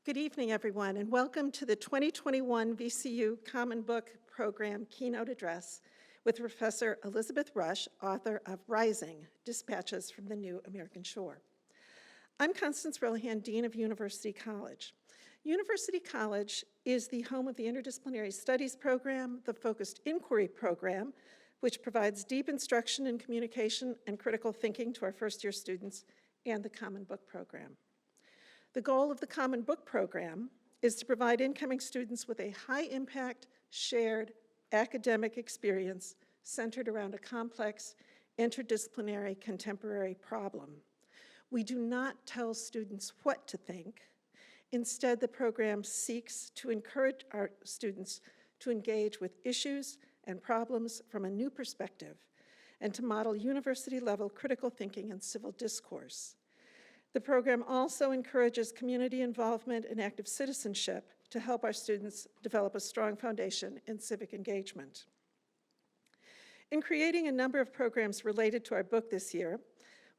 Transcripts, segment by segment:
Good evening, everyone, and welcome to the 2021 VCU Common Book Program Keynote Address with Professor Elizabeth Rush, author of Rising, Dispatches from the New American Shore. I'm Constance Relihan, Dean of University College. University College is the home of the Interdisciplinary Studies Program, the Focused Inquiry Program, which provides deep instruction in communication and critical thinking to our first-year students, and the Common Book Program. The goal of the Common Book Program is to provide incoming students with a high-impact, shared academic experience centered around a complex, interdisciplinary, contemporary problem. We do not tell students what to think. Instead, the program seeks to encourage our students to engage with issues and problems from a new perspective and to model university-level critical thinking and civil discourse. The program also encourages community involvement and active citizenship to help our students develop a strong foundation in civic engagement. In creating a number of programs related to our book this year,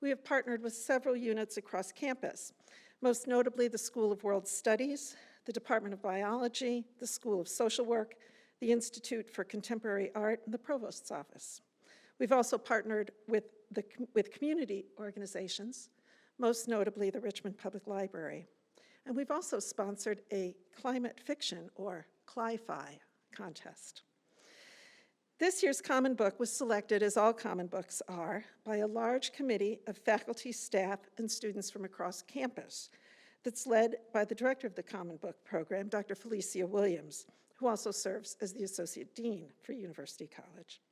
we have partnered with several units across campus, most notably the School of World Studies, the Department of Biology, the School of Social Work, the Institute for Contemporary Art, and the Provost's Office. We've also partnered with community organizations, most notably the Richmond Public Library. And we've also sponsored a climate fiction, or CLI-FI, contest. This year's Common Book was selected, as all Common Books are, by a large committee of faculty, staff, and students from across campus that's led by the director of the Common Book Program, Dr. Felicia Williams, who also serves as the Associate Dean for University College.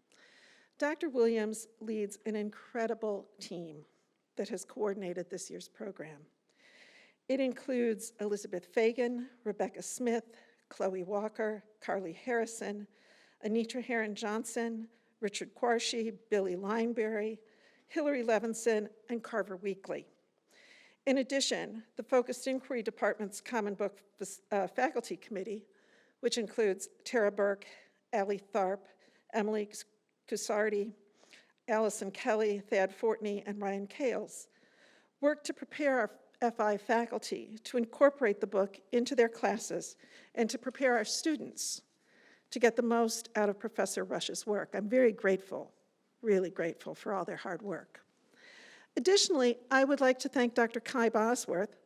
Dr. Williams leads an incredible team that has coordinated this year's program. It includes Elizabeth Fagan, Rebecca Smith, Chloe Walker, Carly Harrison, Anitra Heron-Johnson, Richard Quarshie, Billy Lineberry, Hillary Levinson, and Carver Weekly. In addition, the Focused Inquiry Department's Common Book Faculty Committee, which includes Tara Burke, Allie Tharp, Emily Cusardi, Allison Kelly, Thad Fortney, and Ryan Kales, worked to prepare our FI faculty to incorporate the book into their classes and to prepare our students to get the most out of Professor Rush's work. I'm very grateful, really grateful for all their hard work. Additionally, I would like to thank Dr. Kai Bosworth,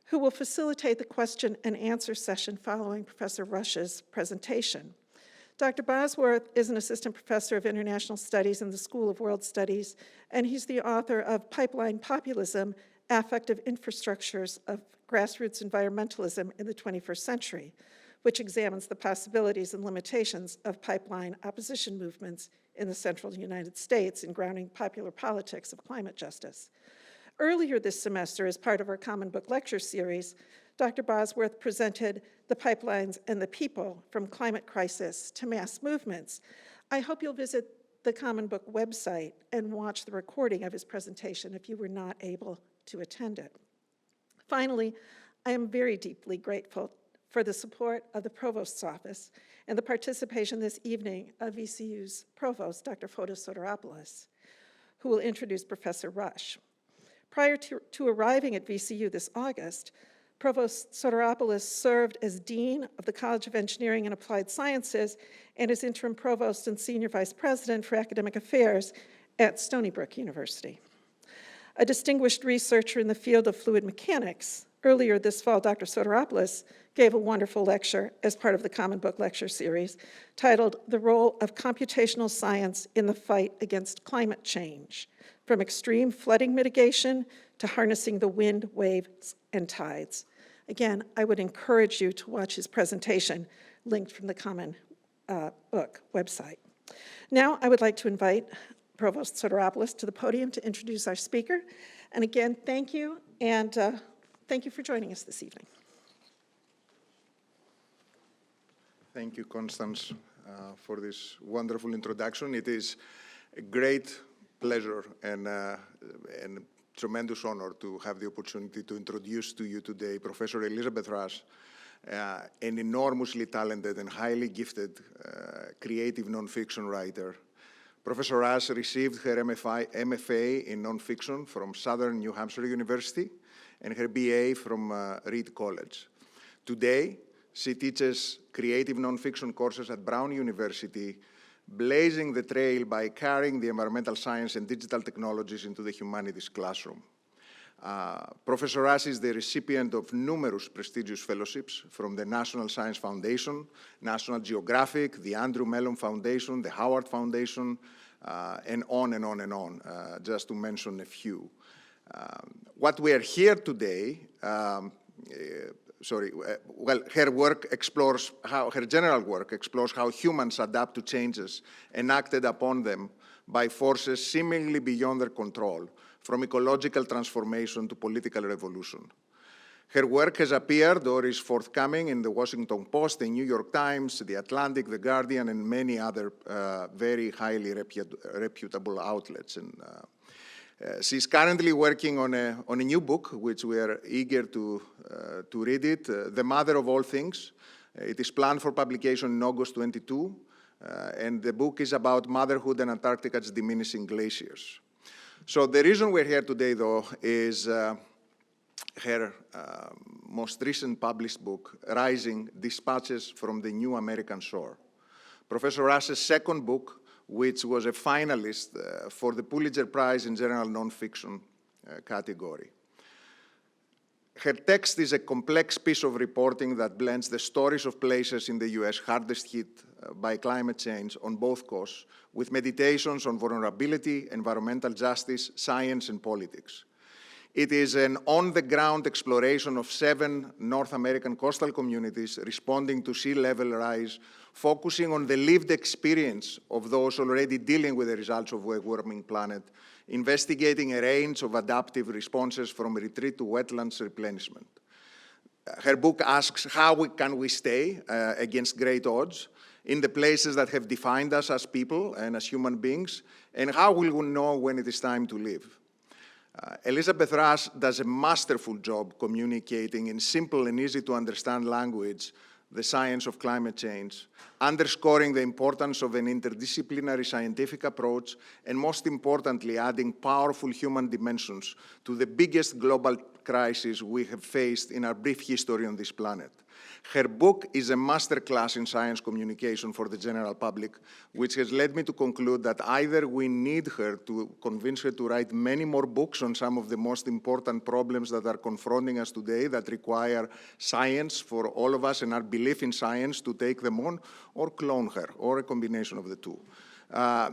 who will facilitate the question and answer session following Professor Rush's presentation. Dr. Bosworth is an assistant professor of international studies in the School of World Studies, and he's the author of Pipeline Populism, Affective Infrastructures of Grassroots Environmentalism in the 21st Century, which examines the possibilities and limitations of pipeline opposition movements in the central United States in grounding popular politics of climate justice. Earlier this semester, as part of our Common Book lecture series, Dr. Bosworth presented The Pipelines and the People from Climate Crisis to Mass Movements. I hope you'll visit the Common Book website and watch the recording of his presentation if you were not able to attend it. Finally, I am very deeply grateful for the support of the Provost's Office and the participation this evening of VCU's Provost, Dr. Fotis Soteropoulos, who will introduce Professor Rush. Prior to arriving at VCU this August, Provost Soteropoulos served as Dean of the College of Engineering and Applied Sciences and as interim provost and senior vice president for academic affairs at Stony Brook University. A distinguished researcher in the field of fluid mechanics, earlier this fall, Dr. Soteropoulos gave a wonderful lecture as part of the Common Book lecture series titled The Role of Computational Science in the Fight Against Climate Change, from extreme flooding mitigation to harnessing the wind, waves, and tides. Again, I would encourage you to watch his presentation linked from the Common Book website. Now, I would like to invite Provost Soteropoulos to the podium to introduce our speaker. And again, thank you, and thank you for joining us this evening. Thank you, Constance, for this wonderful introduction. It is a great pleasure and tremendous honor to have the opportunity to introduce to you today Professor Elizabeth Rush, an enormously talented and highly gifted creative nonfiction writer. Professor Rush received her MFA in nonfiction from Southern New Hampshire University and her BA from Reed College. Today, she teaches creative nonfiction courses at Brown University, blazing the trail by carrying the environmental science and digital technologies into the humanities classroom. Professor Rush is the recipient of numerous prestigious fellowships from the National Science Foundation, National Geographic, the Andrew Mellon Foundation, the Howard Foundation, and on and on and on, just to mention a few. What we are here today, her work explores her general work explores how humans adapt to changes enacted upon them by forces seemingly beyond their control, from ecological transformation to political revolution. Her work has appeared or is forthcoming in the Washington Post, the New York Times, the Atlantic, the Guardian, and many other very highly reputable outlets. And she's currently working on a new book, which we are eager to read it, The Mother of All Things. It is planned for publication in August 22, and the book is about motherhood and Antarctica's diminishing glaciers. So the reason we're here today, though, is her most recent published book, Rising: Dispatches from the New American Shore. Professor Rush's second book, which was a finalist for the Pulitzer Prize in General Nonfiction category. Her text is a complex piece of reporting that blends the stories of places in the US hardest hit by climate change on both coasts with meditations on vulnerability, environmental justice, science, and politics. It is an on-the-ground exploration of 7 North American coastal communities responding to sea level rise, focusing on the lived experience of those already dealing with the results of a warming planet, investigating a range of adaptive responses from retreat to wetlands replenishment. Her book asks how can we stay against great odds in the places that have defined us as people and as human beings, and how will we know when it is time to leave? Elizabeth Rush does a masterful job communicating in simple and easy to understand language the science of climate change, underscoring the importance of an interdisciplinary scientific approach, and most importantly, adding powerful human dimensions to the biggest global crisis we have faced in our brief history on this planet. Her book is a masterclass in science communication for the general public, which has led me to conclude that either we need her to convince her to write many more books on some of the most important problems that are confronting us today that require science for all of us and our belief in science to take them on, or clone her, or a combination of the two. I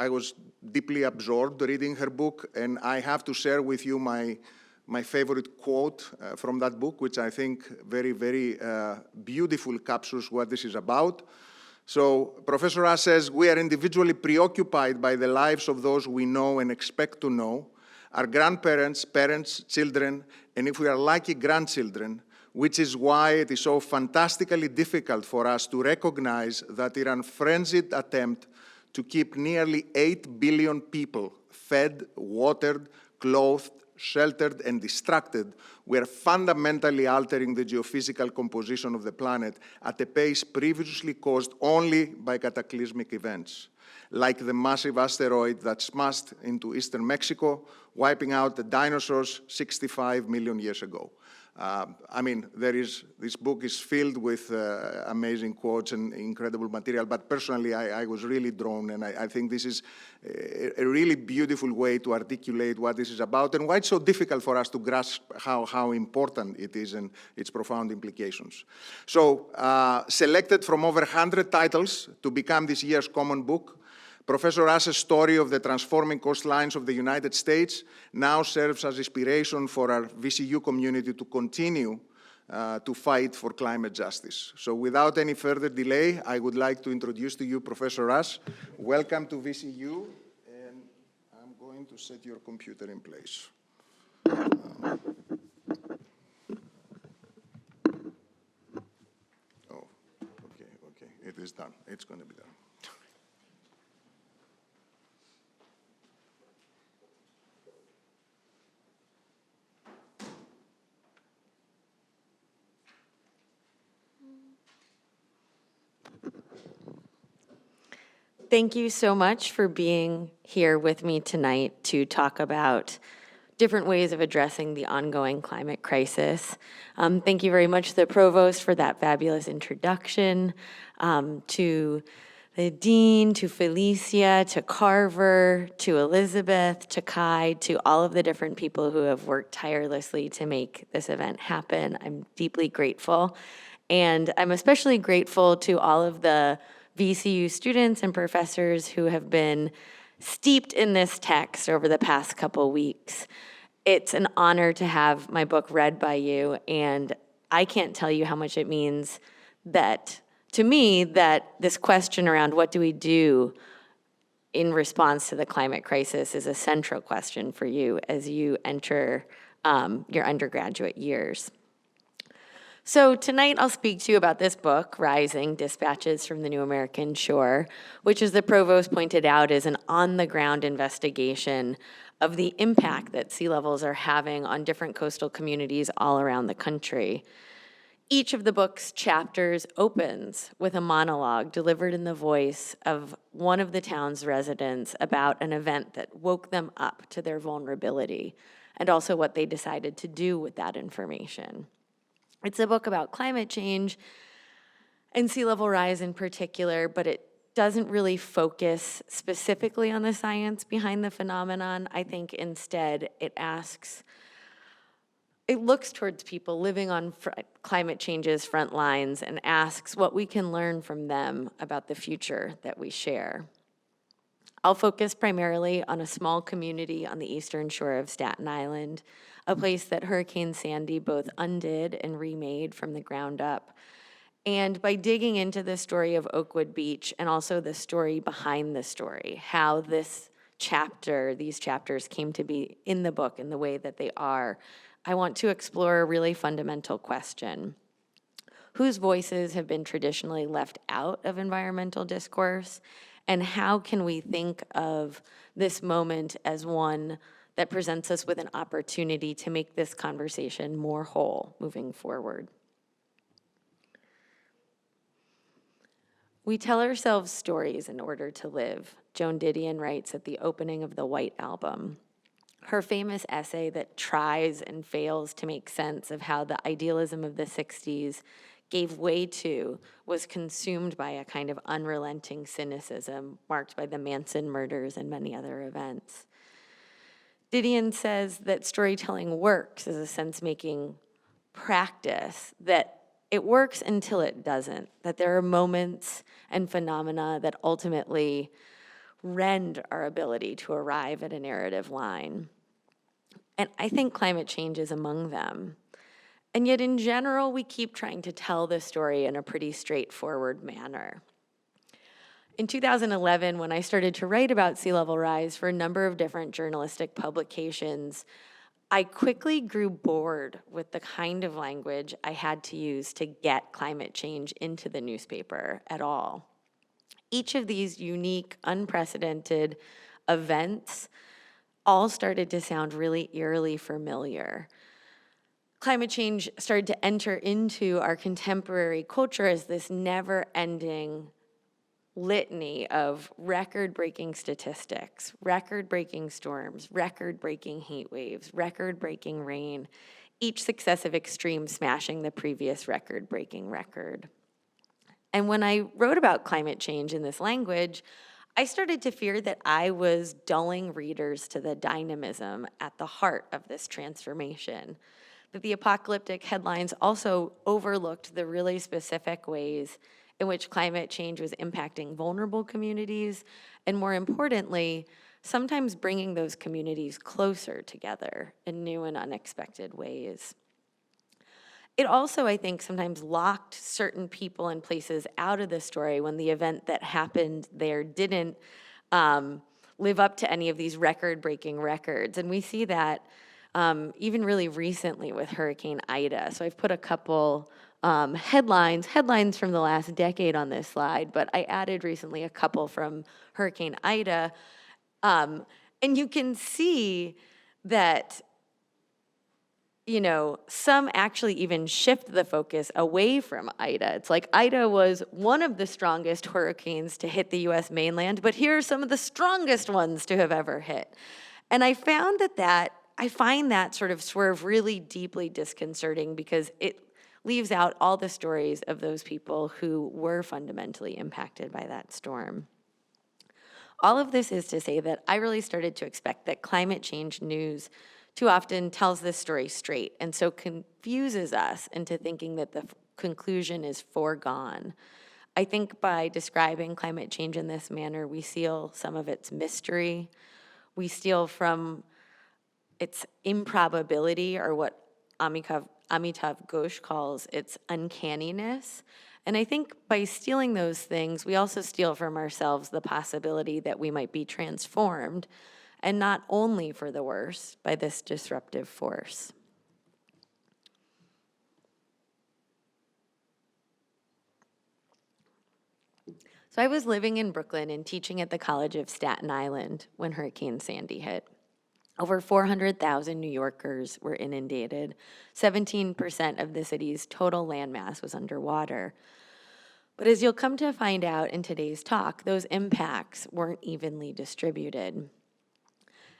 was deeply absorbed reading her book, and I have to share with you my favorite quote from that book, which I think very, very beautifully captures what this is about. So Professor Rush says, "We are individually preoccupied by the lives of those we know and expect to know, our grandparents, parents, children, and if we are lucky, grandchildren, which is why it is so fantastically difficult for us to recognize that in an frenzied attempt to keep nearly 8 billion people fed, watered, clothed, sheltered, and distracted, we are fundamentally altering the geophysical composition of the planet at a pace previously caused only by cataclysmic events, like the massive asteroid that smashed into eastern Mexico, wiping out the dinosaurs 65 million years ago." This book is filled with amazing quotes and incredible material, but personally, I was really drawn, and I think this is a really beautiful way to articulate what this is about and why it's so difficult for us to grasp how important it is and its profound implications. So, selected from over 100 titles to become this year's common book, Professor Rush's story of the transforming coastlines of the United States now serves as inspiration for our VCU community to continue to fight for climate justice. So without any further delay, I would like to introduce to you Professor Rush. Welcome to VCU, and I'm going to set your computer in place. Okay, it is done. It's going to be done. Thank you so much for being here with me tonight to talk about different ways of addressing the ongoing climate crisis. Thank you very much to the Provost for that fabulous introduction, to the Dean, to Felicia, to Carver, to Elizabeth, to Kai, to all of the different people who have worked tirelessly to make this event happen. I'm deeply grateful. And I'm especially grateful to all of the VCU students and professors who have been steeped in this text over the past couple weeks. It's an honor to have my book read by you, and I can't tell you how much it means that, to me, that this question around what do we do in response to the climate crisis is a central question for you as you enter your undergraduate years. So tonight I'll speak to you about this book, Rising, Dispatches from the New American Shore, which, as the Provost pointed out, is an on-the-ground investigation of the impact that sea levels are having on different coastal communities all around the country. Each of the book's chapters opens with a monologue delivered in the voice of one of the town's residents about an event that woke them up to their vulnerability, and also what they decided to do with that information. It's a book about climate change and sea level rise in particular, but it doesn't really focus specifically on the science behind the phenomenon. I think instead it looks towards people living on climate change's front lines and asks what we can learn from them about the future that we share. I'll focus primarily on a small community on the eastern shore of Staten Island, a place that Hurricane Sandy both undid and remade from the ground up. And by digging into the story of Oakwood Beach and also the story behind the story, how these chapters came to be in the book in the way that they are, I want to explore a really fundamental question. Whose voices have been traditionally left out of environmental discourse? And how can we think of this moment as one that presents us with an opportunity to make this conversation more whole moving forward? We tell ourselves stories in order to live, Joan Didion writes at the opening of the White Album. Her famous essay that tries and fails to make sense of how the idealism of the 60s gave way to was consumed by a kind of unrelenting cynicism marked by the Manson murders and many other events. Didion says that storytelling works as a sense-making practice, that it works until it doesn't, that there are moments and phenomena that ultimately rend our ability to arrive at a narrative line. And I think climate change is among them. And yet in general, we keep trying to tell this story in a pretty straightforward manner. In 2011, when I started to write about sea level rise for a number of different journalistic publications, I quickly grew bored with the kind of language I had to use to get climate change into the newspaper at all. Each of these unique, unprecedented events all started to sound really eerily familiar. Climate change started to enter into our contemporary culture as this never-ending litany of record-breaking statistics, record-breaking storms, record-breaking heat waves, record-breaking rain, each successive extreme smashing the previous record-breaking record. And when I wrote about climate change in this language, I started to fear that I was dulling readers to the dynamism at the heart of this transformation, that the apocalyptic headlines also overlooked the really specific ways in which climate change was impacting vulnerable communities, and more importantly, sometimes bringing those communities closer together in new and unexpected ways. It also, I think, sometimes locked certain people and places out of the story when the event that happened there didn't live up to any of these record-breaking records. And we see that even really recently with Hurricane Ida. So I've put a couple headlines from the last decade on this slide, but I added recently a couple from Hurricane Ida. And you can see that, you know, some actually even shift the focus away from Ida. It's like Ida was one of the strongest hurricanes to hit the US mainland, but here are some of the strongest ones to have ever hit. And I found that I find that sort of swerve really deeply disconcerting because it leaves out all the stories of those people who were fundamentally impacted by that storm. All of this is to say that I really started to expect that climate change news too often tells this story straight and so confuses us into thinking that the conclusion is foregone. I think by describing climate change in this manner, we steal some of its mystery. We steal from its improbability, or what Amitav Ghosh calls its uncanniness. And I think by stealing those things, we also steal from ourselves the possibility that we might be transformed, and not only for the worse, by this disruptive force. So I was living in Brooklyn and teaching at the College of Staten Island when Hurricane Sandy hit. Over 400,000 New Yorkers were inundated. 17% of the city's total landmass was underwater. But as you'll come to find out in today's talk, those impacts weren't evenly distributed.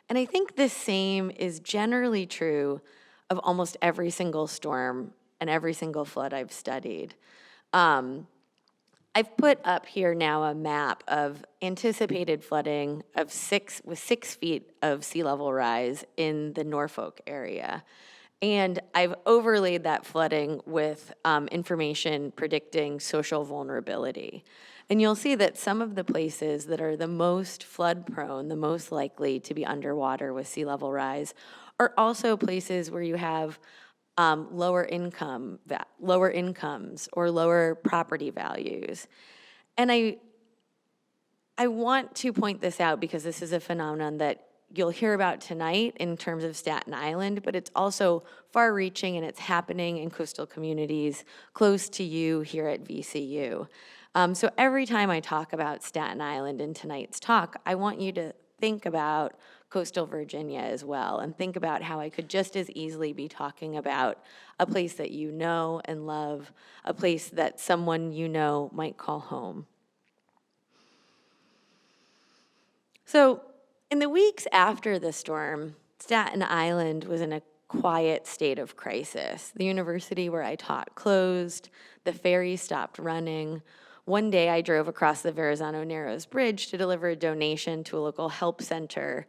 And I think the same is generally true of almost every single storm and every single flood I've studied. I've put up here now a map of anticipated flooding with 6 feet of sea level rise in the Norfolk area. And I've overlaid that flooding with information predicting social vulnerability. And you'll see that some of the places that are the most flood prone, the most likely to be underwater with sea level rise, are also places where you have lower incomes or lower property values. And I want to point this out because this is a phenomenon that you'll hear about tonight in terms of Staten Island, but it's also far-reaching and it's happening in coastal communities close to you here at VCU. So every time I talk about Staten Island in tonight's talk, I want you to think about coastal Virginia as well, and think about how I could just as easily be talking about a place that you know and love, a place that someone you know might call home. So in the weeks after the storm, Staten Island was in a quiet state of crisis. The university where I taught closed, the ferry stopped running. One day I drove across the Verrazano Narrows Bridge to deliver a donation to a local help center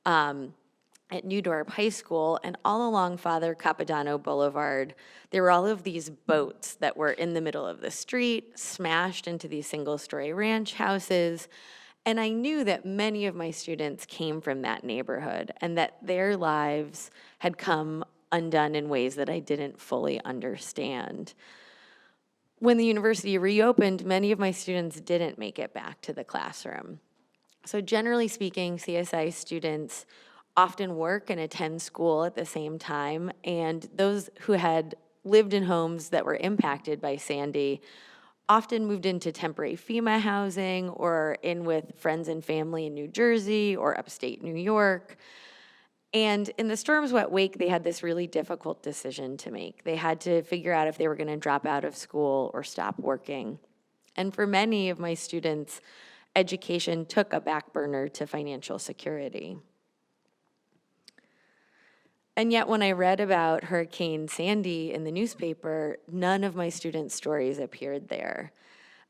at New Dorp High School, and all along Father Capodanno Boulevard, there were all of these boats that were in the middle of the street, smashed into these single-story ranch houses, and I knew that many of my students came from that neighborhood and that their lives had come undone in ways that I didn't fully understand. When the university reopened, many of my students didn't make it back to the classroom. So generally speaking, CSI students often work and attend school at the same time, and those who had lived in homes that were impacted by Sandy often moved into temporary FEMA housing or in with friends and family in New Jersey or upstate New York. And in the storm's wet wake, they had this really difficult decision to make. They had to figure out if they were going to drop out of school or stop working. And for many of my students, education took a back burner to financial security. And yet when I read about Hurricane Sandy in the newspaper, none of my students' stories appeared there.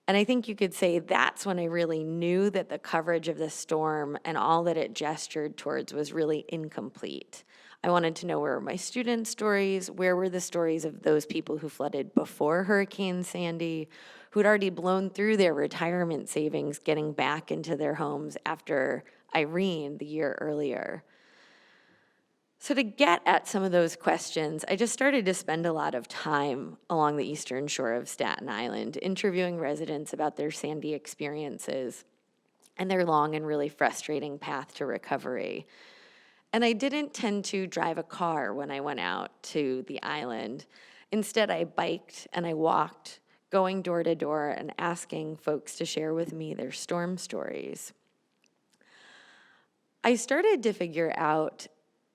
And I think you could say that's when I really knew that the coverage of the storm and all that it gestured towards was really incomplete. I wanted to know where were my students' stories, where were the stories of those people who flooded before Hurricane Sandy, who'd already blown through their retirement savings getting back into their homes after Irene the year earlier. So to get at some of those questions, I just started to spend a lot of time along the eastern shore of Staten Island, interviewing residents about their Sandy experiences and their long and really frustrating path to recovery. And I didn't tend to drive a car when I went out to the island. Instead, I biked and I walked, going door to door and asking folks to share with me their storm stories. I started to figure out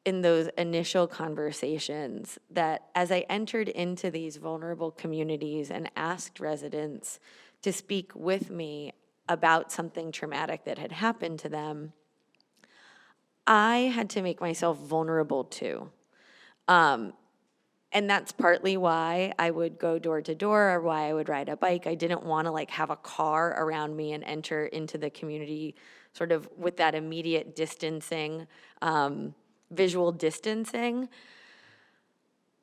in those initial conversations that as I entered into these vulnerable communities and asked residents to speak with me about something traumatic that had happened to them, I had to make myself vulnerable too. And that's partly why I would go door to door or why I would ride a bike. I didn't want to like have a car around me and enter into the community sort of with that immediate distancing, visual distancing.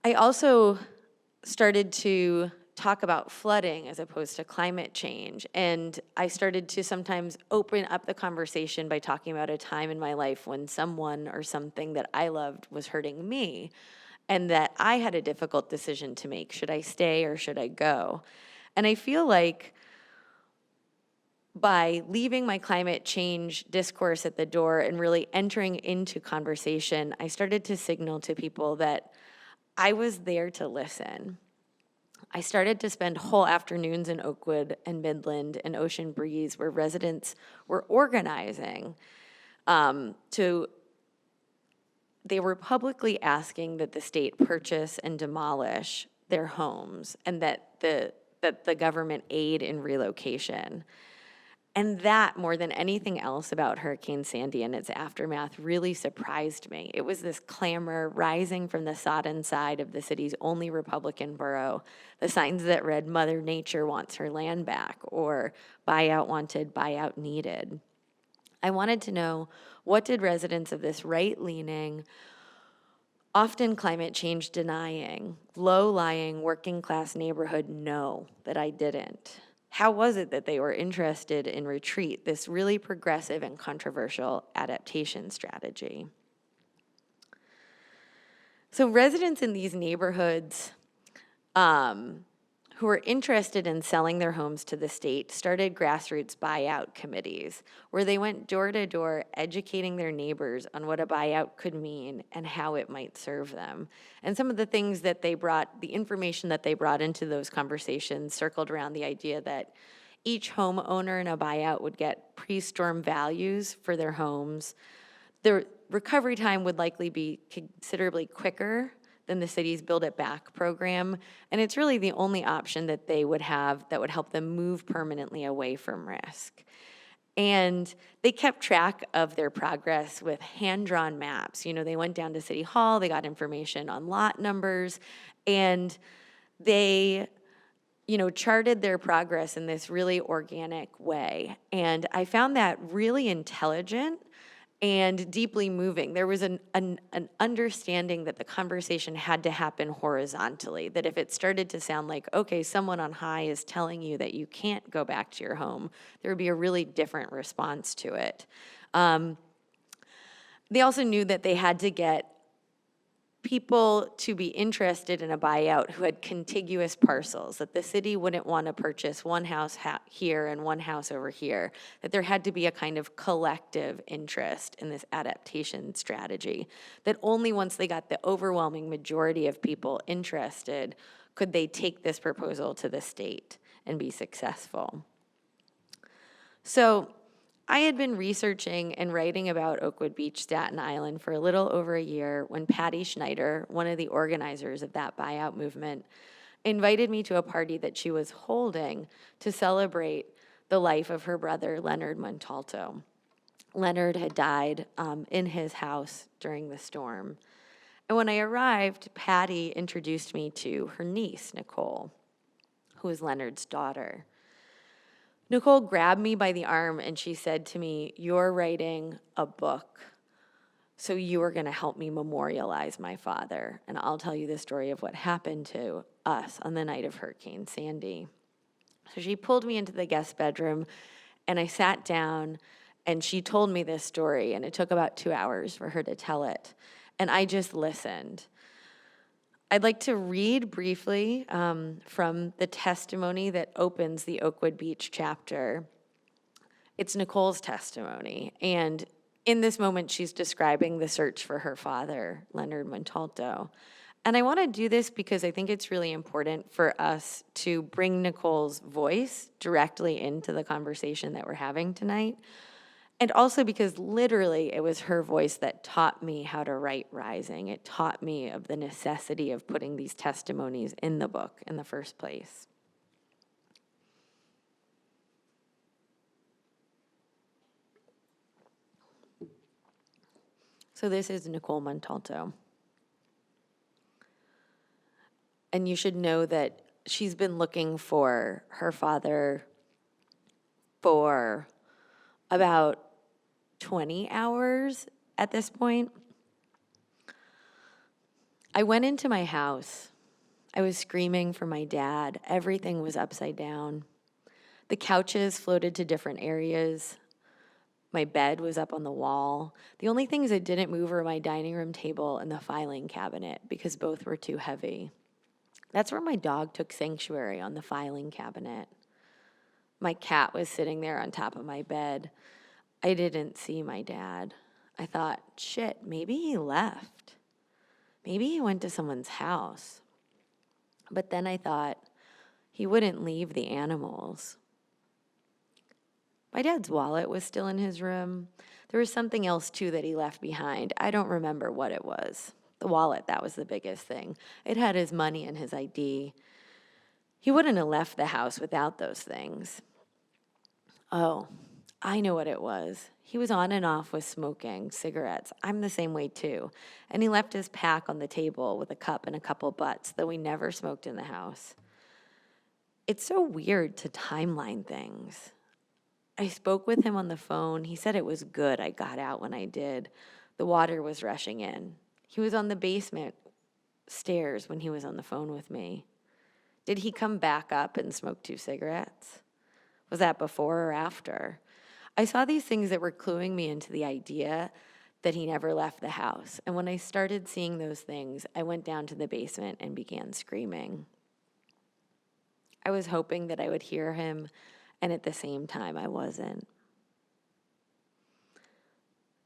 I also started to talk about flooding as opposed to climate change. And I started to sometimes open up the conversation by talking about a time in my life when someone or something that I loved was hurting me, and that I had a difficult decision to make. Should I stay or should I go? And I feel like by leaving my climate change discourse at the door and really entering into conversation, I started to signal to people that I was there to listen. I started to spend whole afternoons in Oakwood and Midland and Ocean Breeze where residents were organizing they were publicly asking that the state purchase and demolish their homes and that the government aid in relocation. And that, more than anything else about Hurricane Sandy and its aftermath, really surprised me. It was this clamor rising from the sodden side of the city's only Republican borough, the signs that read, "Mother Nature wants her land back," or "Buyout wanted, buyout needed." I wanted to know, what did residents of this right-leaning, often climate change denying, low-lying, working-class neighborhood know that I didn't? How was it that they were interested in Retreat, this really progressive and controversial adaptation strategy? So residents in these neighborhoods who were interested in selling their homes to the state started grassroots buyout committees where they went door to door educating their neighbors on what a buyout could mean and how it might serve them. And some of the things that they brought, the information that they brought into those conversations circled around the idea that each homeowner in a buyout would get pre-storm values for their homes. The recovery time would likely be considerably quicker than the city's Build It Back program, and it's really the only option that they would have that would help them move permanently away from risk. And they kept track of their progress with hand-drawn maps. You know, they went down to City Hall, they got information on lot numbers, and they, you know, charted their progress in this really organic way. And I found that really intelligent and deeply moving. There was an understanding that the conversation had to happen horizontally, that if it started to sound like, okay, someone on high is telling you that you can't go back to your home, there would be a really different response to it. They also knew that they had to get people to be interested in a buyout who had contiguous parcels, that the city wouldn't want to purchase one house here and one house over here, that there had to be a kind of collective interest in this adaptation strategy, that only once they got the overwhelming majority of people interested could they take this proposal to the state and be successful. So I had been researching and writing about Oakwood Beach, Staten Island for a little over a year when Patty Schneider, one of the organizers of that buyout movement, invited me to a party that she was holding to celebrate the life of her brother, Leonard Montalto. Leonard had died in his house during the storm. And when I arrived, Patty introduced me to her niece, Nicole, who is Leonard's daughter. Nicole grabbed me by the arm and she said to me, "You're writing a book, so you are going to help me memorialize my father, and I'll tell you the story of what happened to us on the night of Hurricane Sandy." So she pulled me into the guest bedroom and I sat down and she told me this story, and it took about 2 hours for her to tell it. And I just listened. I'd like to read briefly from the testimony that opens the Oakwood Beach chapter. It's Nicole's testimony, and in this moment, she's describing the search for her father, Leonard Montalto. And I want to do this because I think it's really important for us to bring Nicole's voice directly into the conversation that we're having tonight. And also because literally it was her voice that taught me how to write Rising. It taught me of the necessity of putting these testimonies in the book in the first place. So this is Nicole Montalto. And you should know that she's been looking for her father for about 20 hours at this point. I went into my house. I was screaming for my dad. Everything was upside down. The couches floated to different areas. My bed was up on the wall. The only things that didn't move were my dining room table and the filing cabinet because both were too heavy. That's where my dog took sanctuary, on the filing cabinet. My cat was sitting there on top of my bed. I didn't see my dad. I thought, shit, maybe he left. Maybe he went to someone's house. But then I thought, he wouldn't leave the animals. My dad's wallet was still in his room. There was something else, too, that he left behind. I don't remember what it was. The wallet, that was the biggest thing. It had his money and his ID. He wouldn't have left the house without those things. Oh, I know what it was. He was on and off with smoking cigarettes. I'm the same way, too. And he left his pack on the table with a cup and a couple butts, though we never smoked in the house. It's so weird to timeline things. I spoke with him on the phone. He said it was good I got out when I did. The water was rushing in. He was on the basement stairs when he was on the phone with me. Did he come back up and smoke 2 cigarettes? Was that before or after? I saw these things that were cluing me into the idea that he never left the house. And when I started seeing those things, I went down to the basement and began screaming. I was hoping that I would hear him, and at the same time, I wasn't.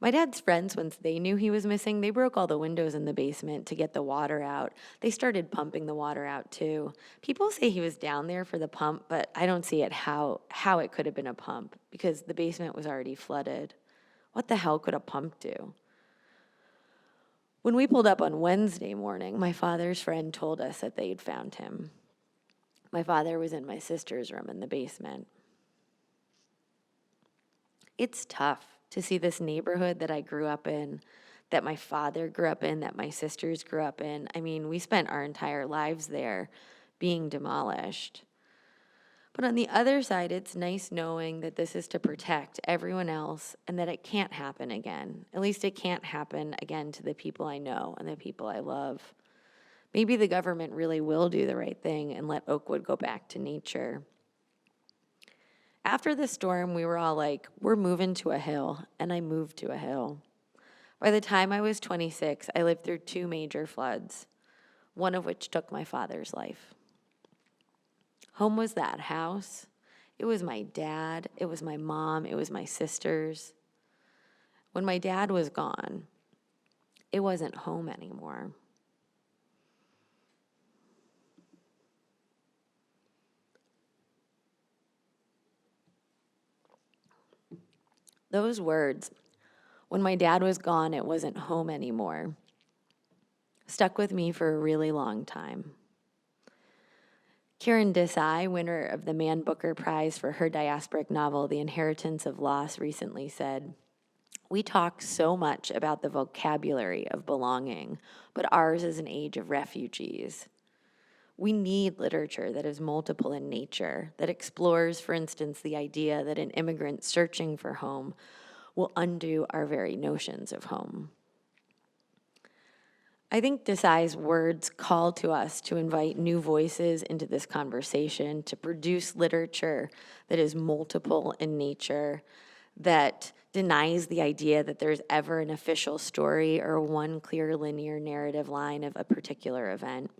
My dad's friends, once they knew he was missing, they broke all the windows in the basement to get the water out. They started pumping the water out, too. People say he was down there for the pump, but I don't see it how it could have been a pump, because the basement was already flooded. What the hell could a pump do? When we pulled up on Wednesday morning, my father's friend told us that they'd found him. My father was in my sister's room in the basement. It's tough to see this neighborhood that I grew up in, that my father grew up in, that my sisters grew up in. I mean, we spent our entire lives there being demolished. But on the other side, it's nice knowing that this is to protect everyone else and that it can't happen again. At least it can't happen again to the people I know and the people I love. Maybe the government really will do the right thing and let Oakwood go back to nature. After the storm, we were all like, we're moving to a hill, and I moved to a hill. By the time I was 26, I lived through 2 major floods, one of which took my father's life. Home was that house. It was my dad. It was my mom. It was my sisters. When my dad was gone, it wasn't home anymore. Those words, when my dad was gone, it wasn't home anymore, stuck with me for a really long time. Karen Desai, winner of the Man Booker Prize for her diasporic novel, The Inheritance of Loss, recently said, "We talk so much about the vocabulary of belonging, but ours is an age of refugees. We need literature that is multiple in nature, that explores, for instance, the idea that an immigrant searching for home will undo our very notions of home." I think Desai's words call to us to invite new voices into this conversation, to produce literature that is multiple in nature, that denies the idea that there's ever an official story or one clear linear narrative line of a particular event.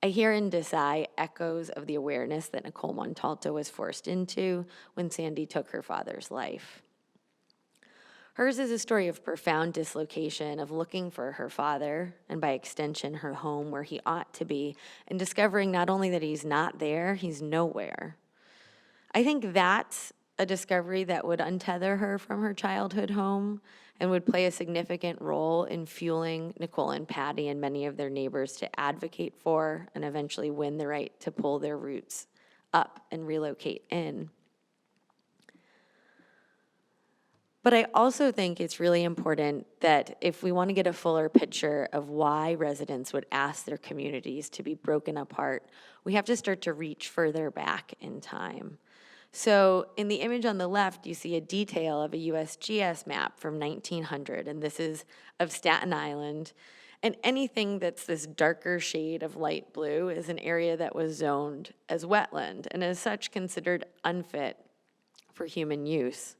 I hear in Desai echoes of the awareness that Nicole Montalto was forced into when Sandy took her father's life. Hers is a story of profound dislocation, of looking for her father, and by extension, her home where he ought to be, and discovering not only that he's not there, he's nowhere. I think that's a discovery that would untether her from her childhood home and would play a significant role in fueling Nicole and Patty and many of their neighbors to advocate for and eventually win the right to pull their roots up and relocate in. But I also think it's really important that if we want to get a fuller picture of why residents would ask their communities to be broken apart, we have to start to reach further back in time. So in the image on the left, you see a detail of a USGS map from 1900, and this is of Staten Island. And anything that's this darker shade of light blue is an area that was zoned as wetland, and as such considered unfit for human use.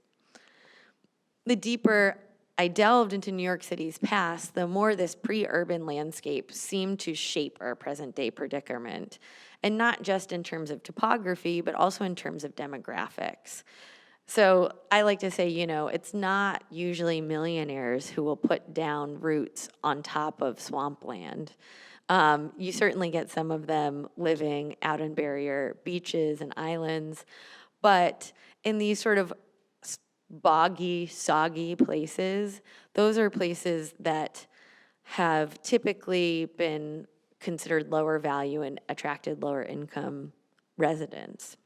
The deeper I delved into New York City's past, the more this pre-urban landscape seemed to shape our present-day predicament, and not just in terms of topography, but also in terms of demographics. So I like to say, it's not usually millionaires who will put down roots on top of swampland. You certainly get some of them living out in barrier beaches and islands, but in these sort of boggy, soggy places, those are places that have typically been considered lower value and attracted lower income residents.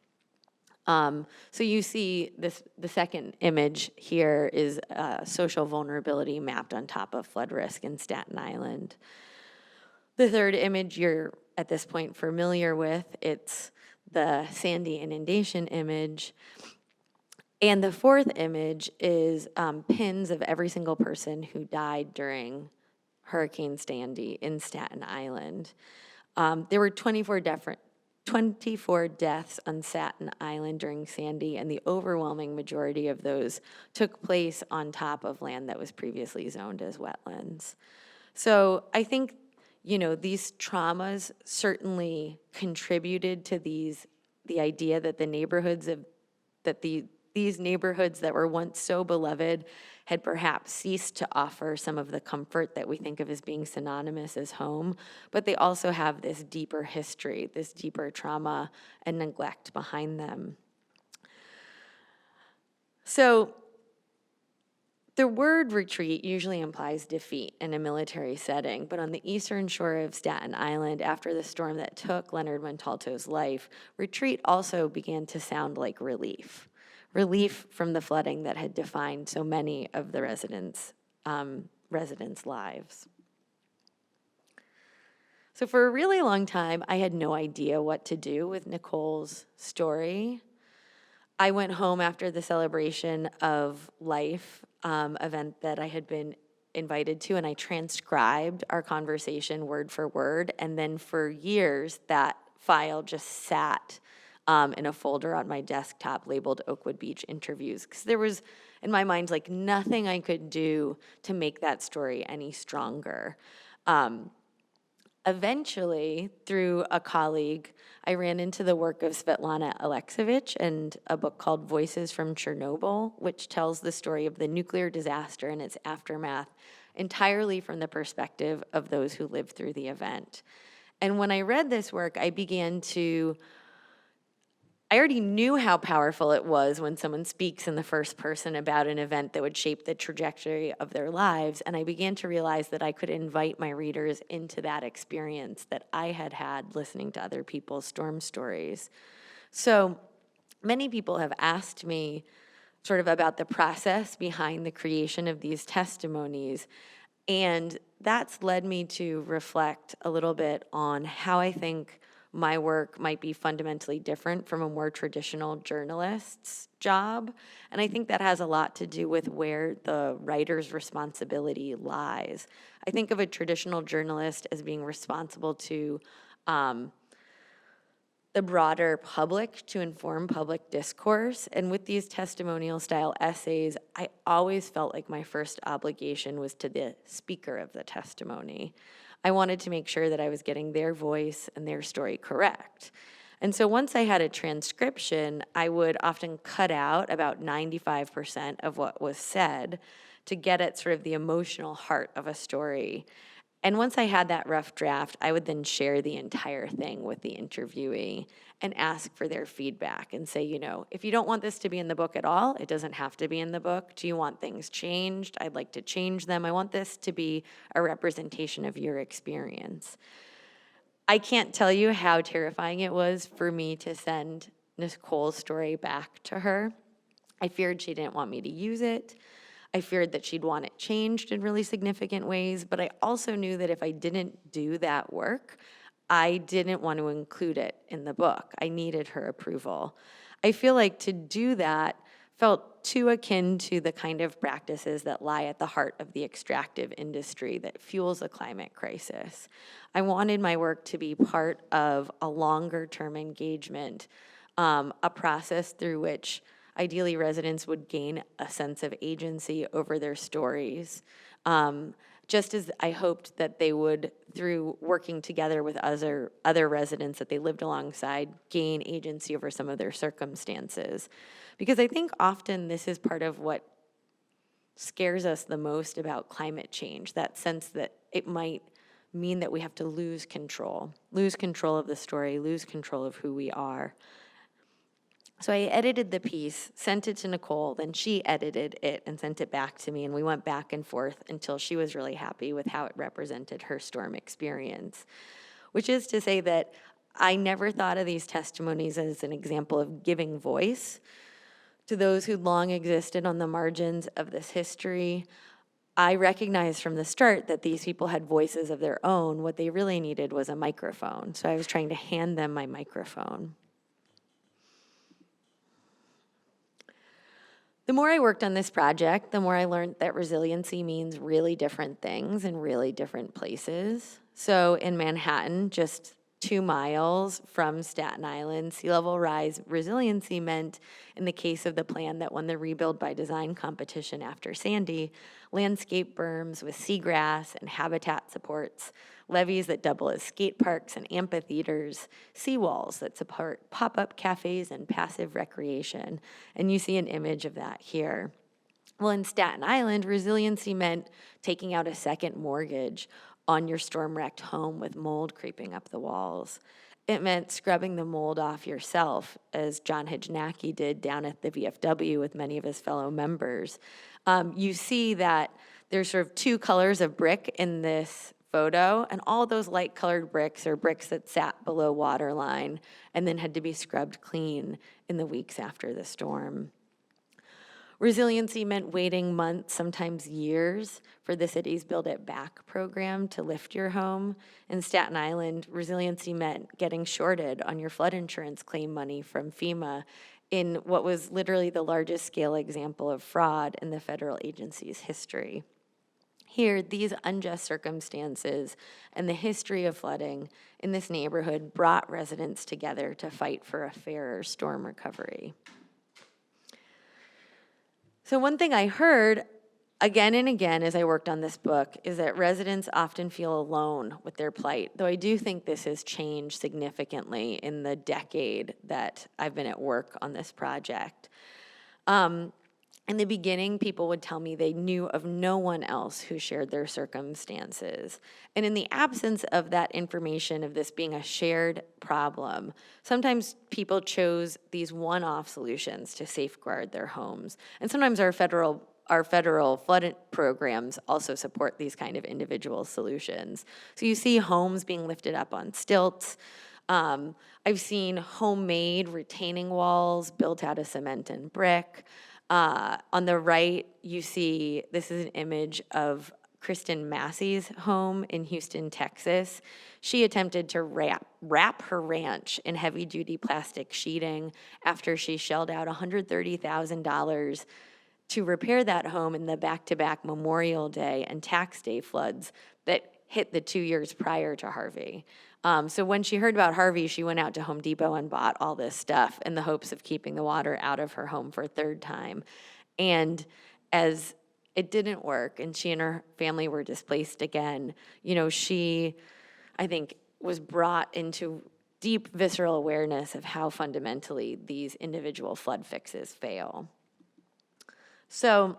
So you see the second image here is social vulnerability mapped on top of flood risk in Staten Island. The third image you're at this point familiar with, it's the Sandy inundation image. And the fourth image is pins of every single person who died during Hurricane Sandy in Staten Island. There were 24 deaths on Staten Island during Sandy, and the overwhelming majority of those took place on top of land that was previously zoned as wetlands. So I think, these traumas certainly contributed to the idea that these neighborhoods that were once so beloved had perhaps ceased to offer some of the comfort that we think of as being synonymous as home, but they also have this deeper history, this deeper trauma and neglect behind them. So the word retreat usually implies defeat in a military setting, but on the eastern shore of Staten Island, after the storm that took Leonard Montalto's life, retreat also began to sound like relief from the flooding that had defined so many of the residents' lives. So for a really long time, I had no idea what to do with Nicole's story. I went home after the celebration of life event that I had been invited to, and I transcribed our conversation word for word, and then for years, that file just sat in a folder on my desktop labeled Oakwood Beach Interviews, because there was, in my mind, like nothing I could do to make that story any stronger. Eventually, through a colleague, I ran into the work of Svetlana Alexievich and a book called Voices from Chernobyl, which tells the story of the nuclear disaster and its aftermath entirely from the perspective of those who lived through the event. And when I read this work, I already knew how powerful it was when someone speaks in the first person about an event that would shape the trajectory of their lives, and I began to realize that I could invite my readers into that experience that I had had listening to other people's storm stories. So many people have asked me sort of about the process behind the creation of these testimonies, and that's led me to reflect a little bit on how I think my work might be fundamentally different from a more traditional journalist's job. And I think that has a lot to do with where the writer's responsibility lies. I think of a traditional journalist as being responsible to the broader public, to inform public discourse. And with these testimonial style essays, I always felt like my first obligation was to the speaker of the testimony. I wanted to make sure that I was getting their voice and their story correct. And so once I had a transcription, I would often cut out about 95% of what was said to get at sort of the emotional heart of a story. And once I had that rough draft, I would then share the entire thing with the interviewee and ask for their feedback and say, if you don't want this to be in the book at all, it doesn't have to be in the book. Do you want things changed? I'd like to change them. I want this to be a representation of your experience. I can't tell you how terrifying it was for me to send Nicole's story back to her. I feared she didn't want me to use it. I feared that she'd want it changed in really significant ways, but I also knew that if I didn't do that work, I didn't want to include it in the book. I needed her approval. I feel like to do that felt too akin to the kind of practices that lie at the heart of the extractive industry that fuels a climate crisis. I wanted my work to be part of a longer-term engagement, a process through which ideally residents would gain a sense of agency over their stories, just as I hoped that they would, through working together with other residents that they lived alongside, gain agency over some of their circumstances. Because I think often this is part of what scares us the most about climate change, that sense that it might mean that we have to lose control of the story, lose control of who we are. So I edited the piece, sent it to Nicole, then she edited it and sent it back to me, and we went back and forth until she was really happy with how it represented her storm experience, which is to say that I never thought of these testimonies as an example of giving voice to those who long existed on the margins of this history. I recognized from the start that these people had voices of their own. What they really needed was a microphone, so I was trying to hand them my microphone. The more I worked on this project, the more I learned that resiliency means really different things in really different places. So in Manhattan, just 2 miles from Staten Island, sea level rise resiliency meant, in the case of the plan that won the Rebuild by Design competition after Sandy, landscape berms with seagrass and habitat supports, levees that double as skate parks and amphitheaters, seawalls that support pop-up cafes and passive recreation. And you see an image of that here. Well, in Staten Island, resiliency meant taking out a second mortgage on your storm-wrecked home with mold creeping up the walls. It meant scrubbing the mold off yourself, as John Hijnacki did down at the VFW with many of his fellow members. You see that there's sort of 2 colors of brick in this photo, and all those light-colored bricks are bricks that sat below waterline and then had to be scrubbed clean in the weeks after the storm. Resiliency meant waiting months, sometimes years, for the city's Build It Back program to lift your home. In Staten Island, resiliency meant getting shorted on your flood insurance claim money from FEMA in what was literally the largest scale example of fraud in the federal agency's history. Here, these unjust circumstances and the history of flooding in this neighborhood brought residents together to fight for a fairer storm recovery. So one thing I heard again and again as I worked on this book is that residents often feel alone with their plight, though I do think this has changed significantly in the decade that I've been at work on this project. In the beginning, people would tell me they knew of no one else who shared their circumstances. And in the absence of that information, of this being a shared problem, sometimes people chose these one-off solutions to safeguard their homes. And sometimes our federal flood programs also support these kind of individual solutions. So you see homes being lifted up on stilts. I've seen homemade retaining walls built out of cement and brick. On the right, you see, this is an image of Kristen Massey's home in Houston, Texas. She attempted to wrap her ranch in heavy-duty plastic sheeting after she shelled out $130,000 to repair that home in the back-to-back Memorial Day and Tax Day floods that hit the 2 years prior to Harvey. So when she heard about Harvey, she went out to Home Depot and bought all this stuff in the hopes of keeping the water out of her home for a 3rd time. And as it didn't work and she and her family were displaced again, she, I think, was brought into deep visceral awareness of how fundamentally these individual flood fixes fail. So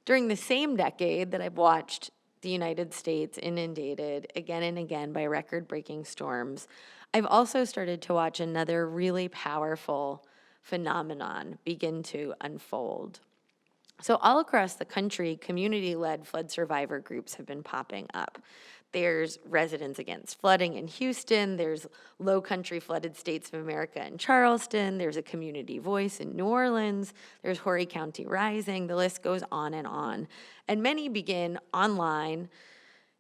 during the same decade that I've watched the United States inundated again and again by record-breaking storms, I've also started to watch another really powerful phenomenon begin to unfold. So all across the country, community-led flood survivor groups have been popping up. There's Residents Against Flooding in Houston. There's Low Country Flooded States of America in Charleston. There's a Community Voice in New Orleans. There's Horry County Rising. The list goes on. And many begin online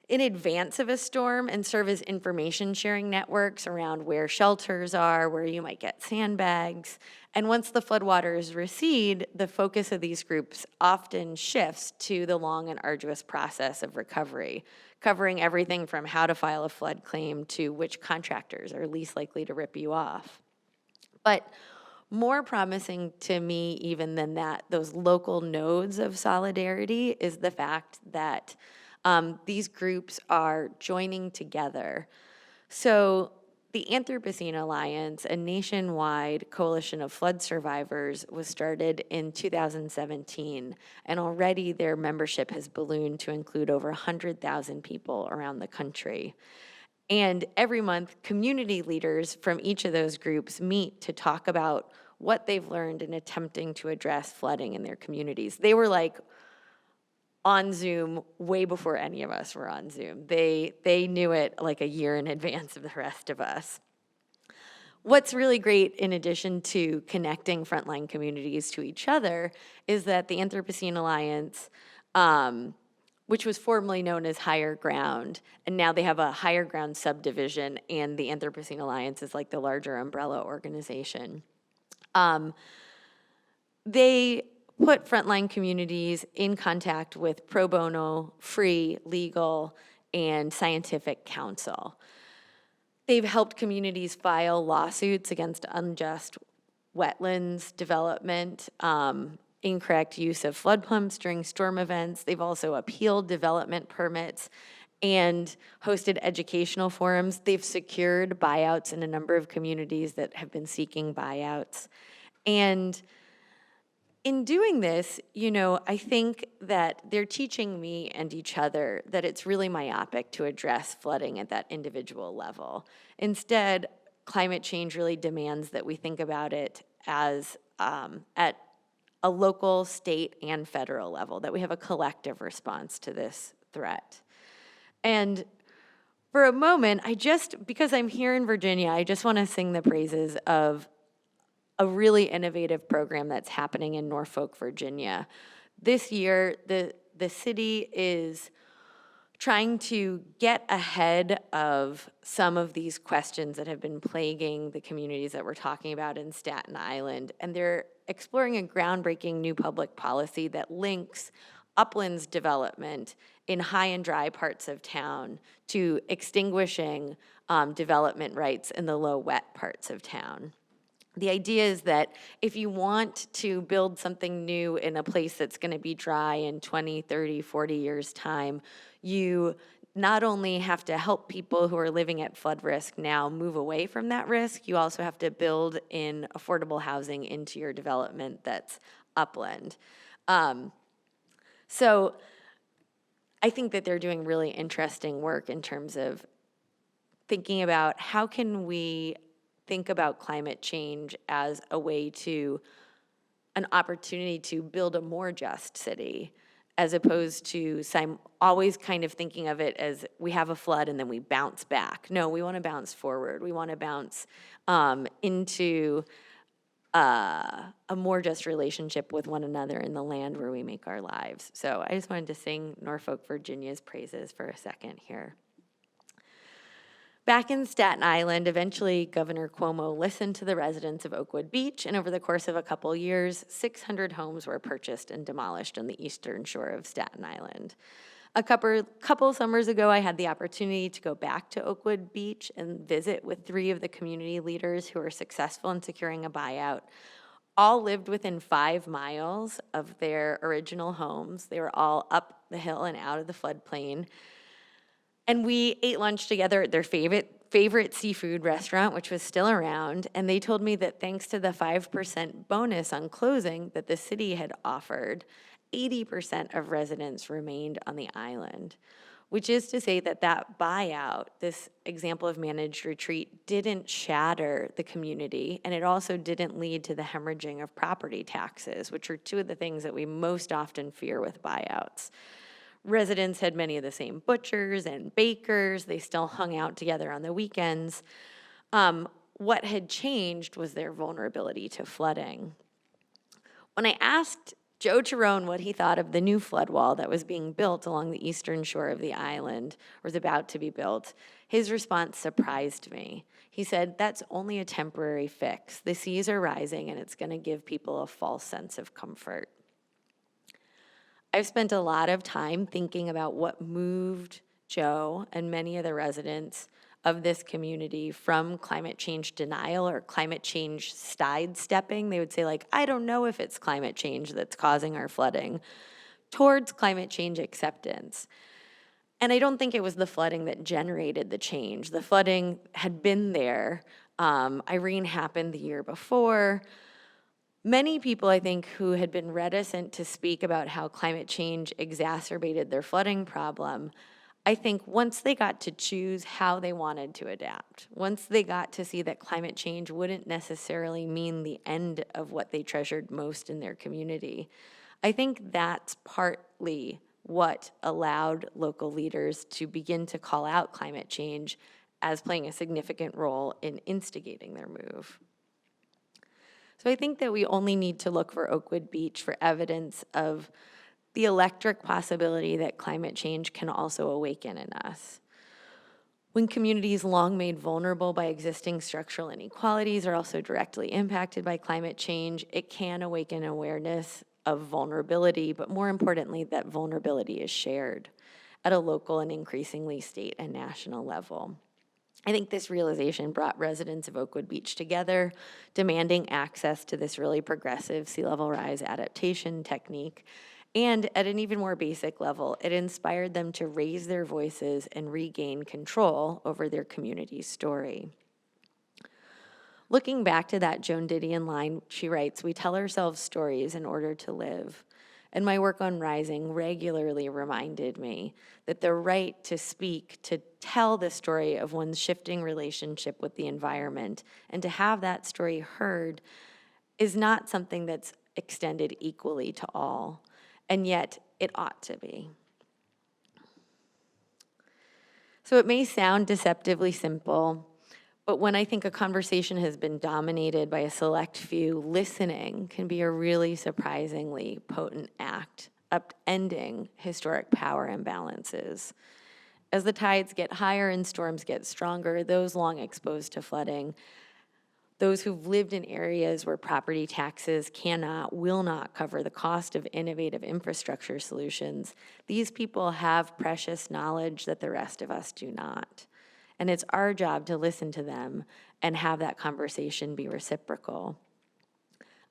in advance of a storm and serve as information sharing networks around where shelters are, where you might get sandbags. And once the floodwaters recede, the focus of these groups often shifts to the long and arduous process of recovery, covering everything from how to file a flood claim to which contractors are least likely to rip you off. But more promising to me even than that, those local nodes of solidarity, is the fact that these groups are joining together. So the Anthropocene Alliance, a nationwide coalition of flood survivors, was started in 2017, and already their membership has ballooned to include over 100,000 people around the country. And every month, community leaders from each of those groups meet to talk about what they've learned in attempting to address flooding in their communities. They were like on Zoom way before any of us were on Zoom. They knew it like a year in advance of the rest of us. What's really great, in addition to connecting frontline communities to each other, is that the Anthropocene Alliance, which was formerly known as Higher Ground, and now they have a Higher Ground subdivision, and the Anthropocene Alliance is like the larger umbrella organization. They put frontline communities in contact with pro bono, free, legal, and scientific counsel. They've helped communities file lawsuits against unjust wetlands development, incorrect use of flood pumps during storm events. They've also appealed development permits and hosted educational forums. They've secured buyouts in a number of communities that have been seeking buyouts. And in doing this, I think that they're teaching me and each other that it's really myopic to address flooding at that individual level. Instead, climate change really demands that we think about it as at a local, state, and federal level, that we have a collective response to this threat. And for a moment, because I'm here in Virginia, I just want to sing the praises of a really innovative program that's happening in Norfolk, Virginia. This year, the city is trying to get ahead of some of these questions that have been plaguing the communities that we're talking about in Staten Island. And they're exploring a groundbreaking new public policy that links uplands development in high and dry parts of town to extinguishing development rights in the low wet parts of town. The idea is that if you want to build something new in a place that's going to be dry in 20, 30, 40 years' time, you not only have to help people who are living at flood risk now move away from that risk, you also have to build in affordable housing into your development that's upland. So I think that they're doing really interesting work in terms of thinking about how can we think about climate change as a way to, an opportunity to build a more just city, as opposed to always kind of thinking of it as we have a flood and then we bounce back. No, we want to bounce forward. We want to bounce into a more just relationship with one another in the land where we make our lives. So I just wanted to sing Norfolk, Virginia's praises for a second here. Back in Staten Island, eventually Governor Cuomo listened to the residents of Oakwood Beach, and over the course of a couple years, 600 homes were purchased and demolished on the eastern shore of Staten Island. A couple summers ago, I had the opportunity to go back to Oakwood Beach and visit with 3 of the community leaders who were successful in securing a buyout. All lived within 5 miles of their original homes. They were all up the hill and out of the floodplain. And we ate lunch together at their favorite seafood restaurant, which was still around, and they told me that thanks to the 5% bonus on closing that the city had offered, 80% of residents remained on the island, which is to say that that buyout, this example of managed retreat, didn't shatter the community, and it also didn't lead to the hemorrhaging of property taxes, which are 2 of the things that we most often fear with buyouts. Residents had many of the same butchers and bakers. They still hung out together on the weekends. What had changed was their vulnerability to flooding. When I asked Joe Cherone what he thought of the new flood wall that was being built along the eastern shore of the island, or was about to be built, his response surprised me. He said, "That's only a temporary fix. The seas are rising and it's going to give people a false sense of comfort." I've spent a lot of time thinking about what moved Joe and many of the residents of this community from climate change denial or climate change sidestepping. They would say, like, I don't know if it's climate change that's causing our flooding, towards climate change acceptance. And I don't think it was the flooding that generated the change. The flooding had been there. Irene happened the year before. Many people, I think, who had been reticent to speak about how climate change exacerbated their flooding problem, I think once they got to choose how they wanted to adapt, once they got to see that climate change wouldn't necessarily mean the end of what they treasured most in their community, I think that's partly what allowed local leaders to begin to call out climate change as playing a significant role in instigating their move. So I think that we only need to look for Oakwood Beach for evidence of the electric possibility that climate change can also awaken in us. When communities long made vulnerable by existing structural inequalities are also directly impacted by climate change, it can awaken awareness of vulnerability, but more importantly, that vulnerability is shared at a local and increasingly state and national level. I think this realization brought residents of Oakwood Beach together, demanding access to this really progressive sea level rise adaptation technique. And at an even more basic level, it inspired them to raise their voices and regain control over their community's story. Looking back to that Joan Didion line, she writes, "We tell ourselves stories in order to live." And my work on Rising regularly reminded me that the right to speak, to tell the story of one's shifting relationship with the environment, and to have that story heard is not something that's extended equally to all. And yet, it ought to be. So it may sound deceptively simple, but when I think a conversation has been dominated by a select few, listening can be a really surprisingly potent act, upending historic power imbalances. As the tides get higher and storms get stronger, those long exposed to flooding, those who've lived in areas where property taxes will not cover the cost of innovative infrastructure solutions, these people have precious knowledge that the rest of us do not. And it's our job to listen to them and have that conversation be reciprocal.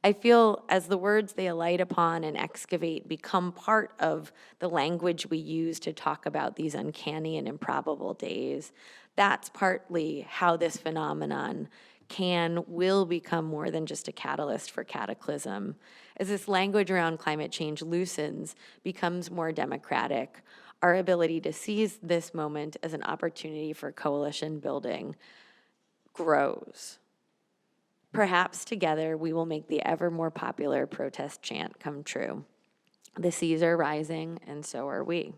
I feel as the words they alight upon and excavate become part of the language we use to talk about these uncanny and improbable days, that's partly how this phenomenon will become more than just a catalyst for cataclysm. As this language around climate change loosens, becomes more democratic, our ability to seize this moment as an opportunity for coalition building grows. Perhaps together we will make the ever more popular protest chant come true. The seas are rising, and so are we.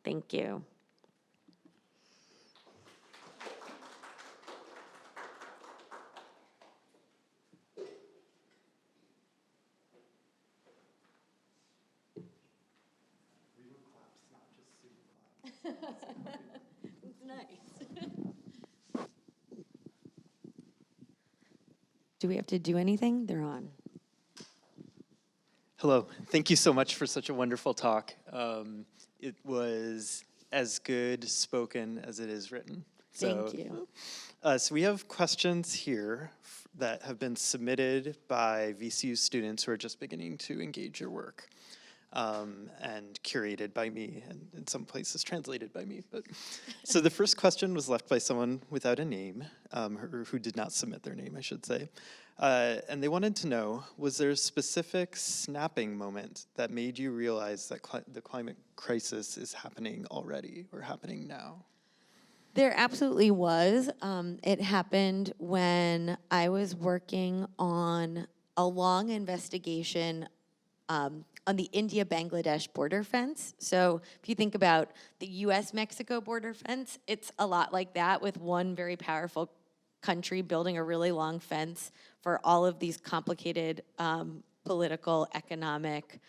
Thank you. It's nice. Do we have to do anything? They're on. Hello. Thank you so much for such a wonderful talk. It was as good spoken as it is written. Thank you. So we have questions here that have been submitted by VCU students who are just beginning to engage your work. And curated by me, and in some places translated by me. But so the first question was left by someone without a name, who did not submit their name, I should say. And they wanted to know, was there a specific snapping moment that made you realize that the climate crisis is happening already or happening now? There absolutely was. It happened when I was working on a long investigation on the India-Bangladesh border fence. So if you think about the US-Mexico border fence, it's a lot like that, with one very powerful country building a really long fence for all of these complicated political, economic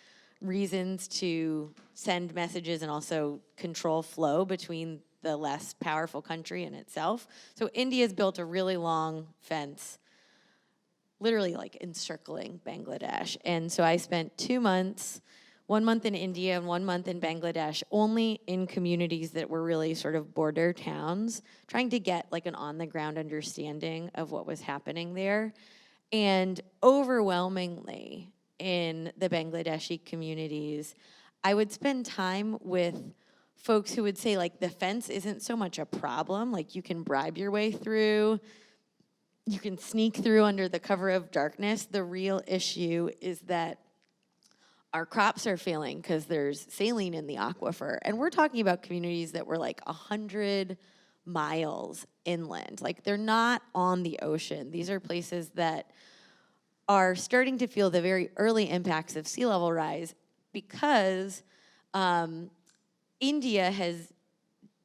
reasons to send messages and also control flow between the less powerful country and itself. So India's built a really long fence, literally like encircling Bangladesh. And so I spent 2 months, 1 month in India and 1 month in Bangladesh, only in communities that were really sort of border towns, trying to get like an on-the-ground understanding of what was happening there. And overwhelmingly in the Bangladeshi communities, I would spend time with folks who would say, like, the fence isn't so much a problem, like you can bribe your way through, you can sneak through under the cover of darkness. The real issue is that our crops are failing because there's saline in the aquifer. And we're talking about communities that were like 100 miles inland. Like, they're not on the ocean. These are places that are starting to feel the very early impacts of sea level rise because India has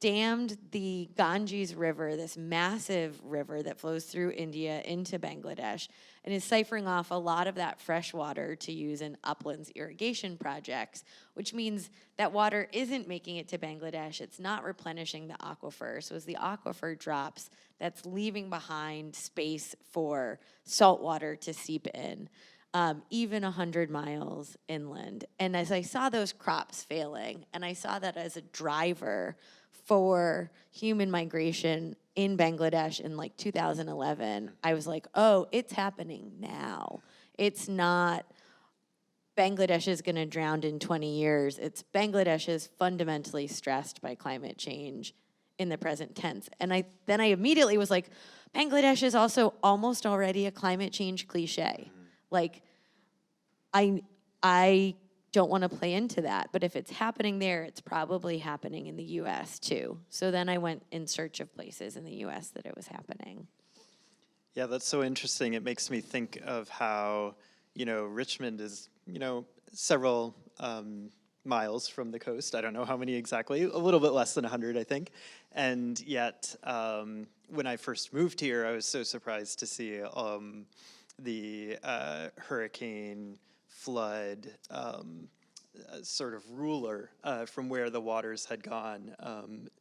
dammed the Ganges River, this massive river that flows through India into Bangladesh, and is siphoning off a lot of that fresh water to use in uplands irrigation projects, which means that water isn't making it to Bangladesh. It's not replenishing the aquifer. So as the aquifer drops, that's leaving behind space for salt water to seep in, even 100 miles inland. And as I saw those crops failing, and I saw that as a driver for human migration in Bangladesh in like 2011, I was like, oh, it's happening now. It's not Bangladesh is going to drown in 20 years. It's Bangladesh is fundamentally stressed by climate change in the present tense. And then I immediately was like, Bangladesh is also almost already a climate change cliche. Like, I don't want to play into that, but if it's happening there, it's probably happening in the US too. So then I went in search of places in the US that it was happening. Yeah, that's so interesting. It makes me think of how, Richmond is, several miles from the coast. I don't know how many exactly, a little bit less than 100, I think. And yet, when I first moved here, I was so surprised to see the hurricane flood sort of ruler from where the waters had gone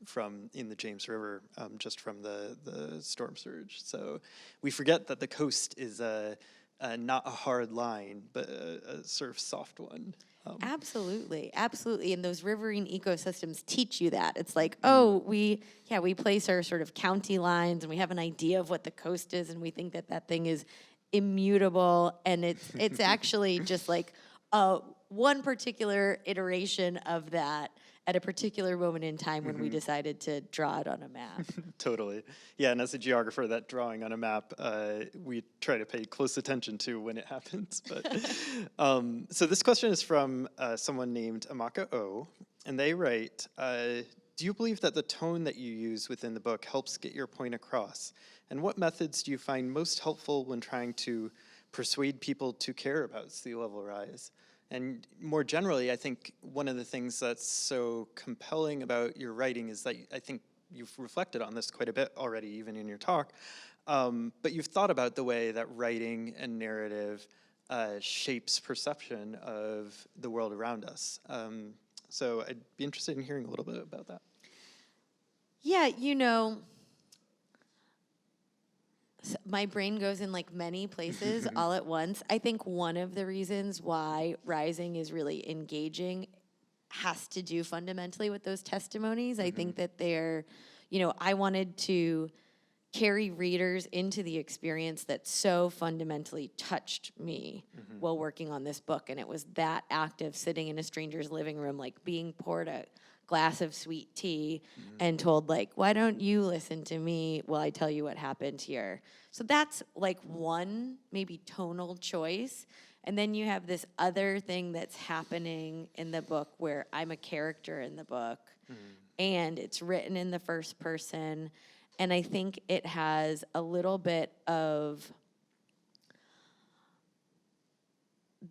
from in the James River, just from the storm surge. So we forget that the coast is not a hard line, but a sort of soft one. Absolutely, absolutely. And those riverine ecosystems teach you that. It's like, oh, we place our sort of county lines and we have an idea of what the coast is, and we think that thing is immutable, and it's actually just like one particular iteration of that at a particular moment in time when we decided to draw it on a map. Totally. Yeah, and as a geographer, that drawing on a map, we try to pay close attention to when it happens. But so this question is from someone named Amaka O, and they write, do you believe that the tone that you use within the book helps get your point across? And what methods do you find most helpful when trying to persuade people to care about sea level rise? And more generally, I think one of the things that's so compelling about your writing is that I think you've reflected on this quite a bit already, even in your talk, but you've thought about the way that writing and narrative shapes perception of the world around us. So I'd be interested in hearing a little bit about that. Yeah, my brain goes in like many places all at once. I think one of the reasons why Rising is really engaging has to do fundamentally with those testimonies. I think that they're, I wanted to carry readers into the experience that so fundamentally touched me while working on this book. And it was that act of sitting in a stranger's living room, like being poured a glass of sweet tea and told, like, why don't you listen to me while I tell you what happened here? So that's like one maybe tonal choice. And then you have this other thing that's happening in the book where I'm a character in the book and it's written in the first person. And I think it has a little bit of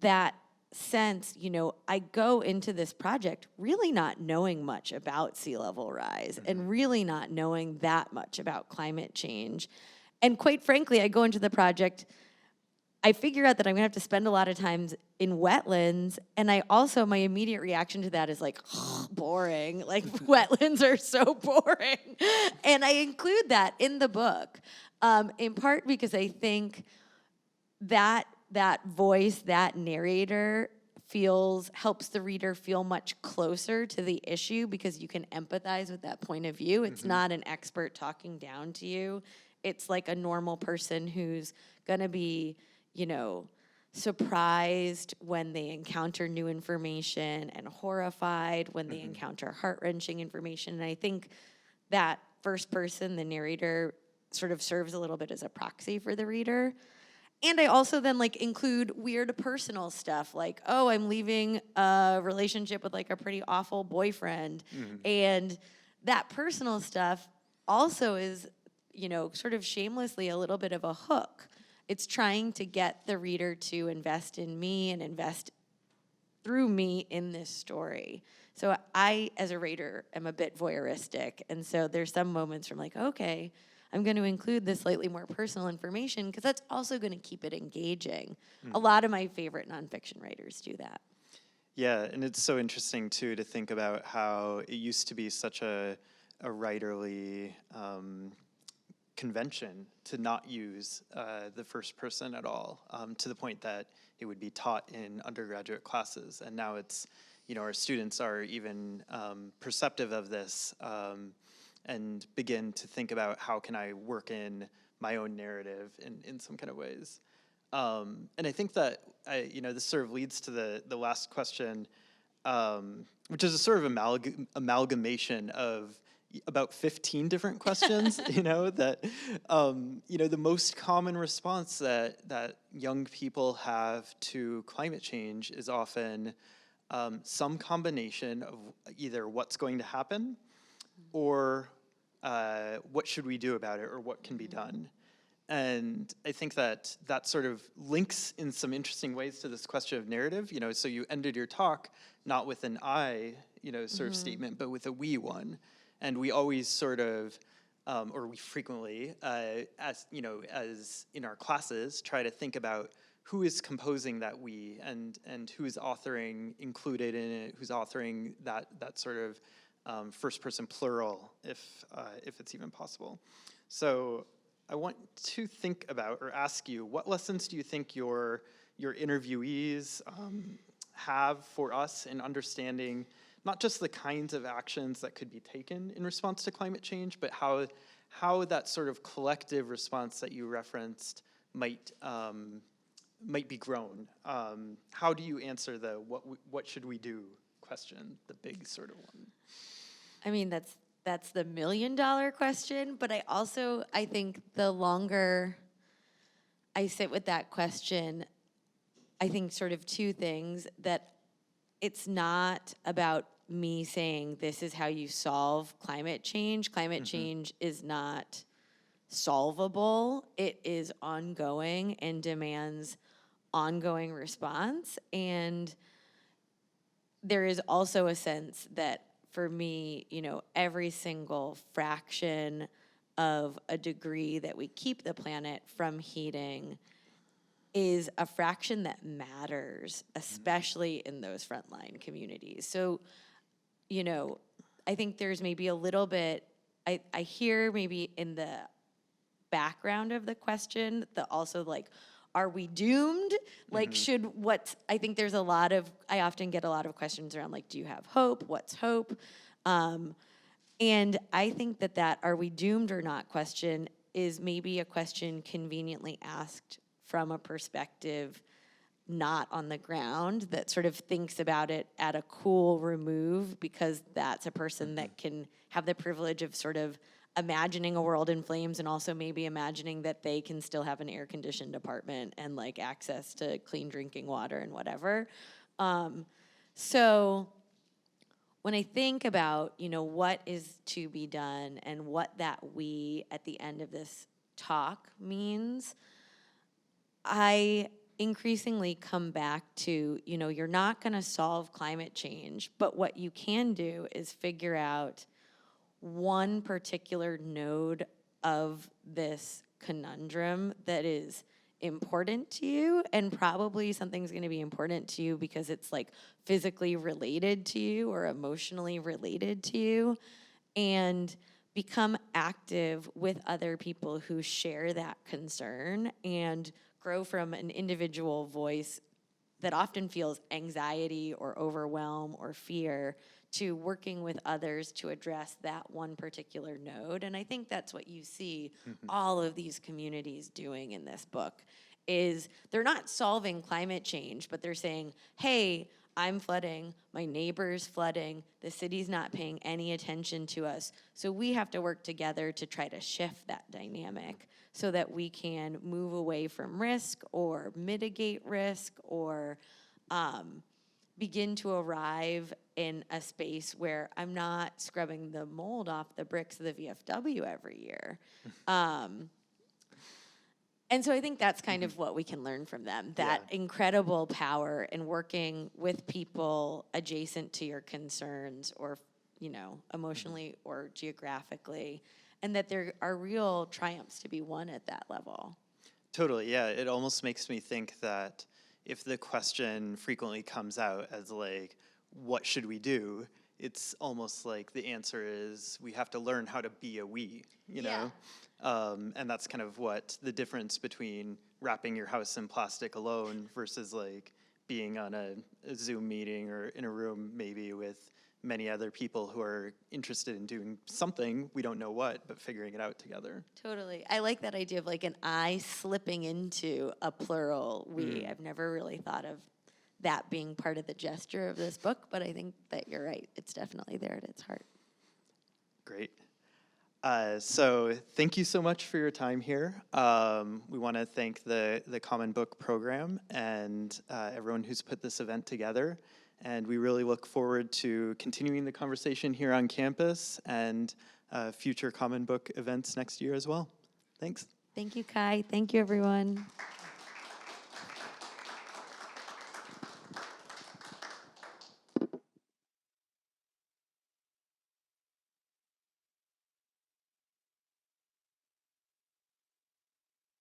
that sense, I go into this project really not knowing much about sea level rise and really not knowing that much about climate change. And quite frankly, I go into the project, I figure out that I'm gonna have to spend a lot of times in wetlands, and my immediate reaction to that is like, boring. Like, wetlands are so boring. And I include that in the book, in part because I think that voice, that narrator helps the reader feel much closer to the issue because you can empathize with that point of view. It's not an expert talking down to you. It's like a normal person who's gonna be, surprised when they encounter new information and horrified when they encounter heart-wrenching information. And I think that first person, the narrator, sort of serves a little bit as a proxy for the reader. And I also then include weird personal stuff like, oh, I'm leaving a relationship with a pretty awful boyfriend. And that personal stuff also is, sort of shamelessly a little bit of a hook. It's trying to get the reader to invest in me and invest through me in this story. So I, as a reader, am a bit voyeuristic. And so there's some moments where I'm okay, I'm going to include this slightly more personal information because that's also going to keep it engaging. A lot of my favorite nonfiction writers do that. Yeah, and it's so interesting, too, to think about how it used to be such a writerly convention to not use the first person at all, to the point that it would be taught in undergraduate classes. And now it's, our students are even perceptive of this and begin to think about how can I work in my own narrative in some kind of ways. And I think that, this sort of leads to the last question, which is a sort of amalgamation of about 15 different questions, that, the most common response that young people have to climate change is often some combination of either what's going to happen or what should we do about it or what can be done. And I think that sort of links in some interesting ways to this question of narrative, so you ended your talk not with an I, sort of statement, but with a we one. And we always sort of, or we frequently, as in our classes, try to think about who is composing that we and who is authoring included in it, who's authoring that sort of first person plural, if it's even possible. So I want to think about or ask you, what lessons do you think your interviewees have for us in understanding not just the kinds of actions that could be taken in response to climate change, but how that sort of collective response that you referenced might be grown? How do you answer the what should we do question, the big sort of one? I mean, that's the $1 million question, but I think the longer I sit with that question, I think sort of two things, that it's not about me saying this is how you solve climate change. Climate change is not solvable. It is ongoing and demands ongoing response. And there is also a sense that for me, every single fraction of a degree that we keep the planet from heating is a fraction that matters, especially in those frontline communities. So, I think there's maybe a little bit, I hear maybe in the background of the question, are we doomed? I think there's I often get a lot of questions around do you have hope? What's hope? And I think that are we doomed or not question is maybe a question conveniently asked from a perspective not on the ground, that sort of thinks about it at a cool remove, because that's a person that can have the privilege of sort of imagining a world in flames and also maybe imagining that they can still have an air-conditioned apartment and access to clean drinking water and whatever. So when I think about, what is to be done and what that we at the end of this talk means, I increasingly come back to, you know, you're not going to solve climate change, but what you can do is figure out one particular node of this conundrum that is important to you, and probably something's going to be important to you because it's like physically related to you or emotionally related to you, and become active with other people who share that concern and grow from an individual voice that often feels anxiety or overwhelm or fear to working with others to address that one particular node. And I think that's what you see all of these communities doing in this book, is they're not solving climate change, but they're saying, hey, I'm flooding, my neighbor's flooding, the city's not paying any attention to us. So we have to work together to try to shift that dynamic so that we can move away from risk or mitigate risk or begin to arrive in a space where I'm not scrubbing the mold off the bricks of the VFW every year. And so I think that's kind of what we can learn from them, that incredible power in working with people adjacent to your concerns or, you know, emotionally or geographically, and that there are real triumphs to be won at that level. Totally, yeah. It almost makes me think that if the question frequently comes out as like, what should we do? It's almost like the answer is we have to learn how to be a we, you know? And that's kind of what the difference between wrapping your house in plastic alone versus like being on a Zoom meeting or in a room maybe with many other people who are interested in doing something, we don't know what, but figuring it out together. Totally. I like that idea of like an I slipping into a plural we. I've never really thought of that being part of the gesture of this book, but I think that you're right. It's definitely there at its heart. Great. So thank you so much for your time here. We want to thank the Common Book program and everyone who's put this event together. And we really look forward to continuing the conversation here on campus and future Common Book events next year as well. Thanks. Thank you, Kai. Thank you, everyone.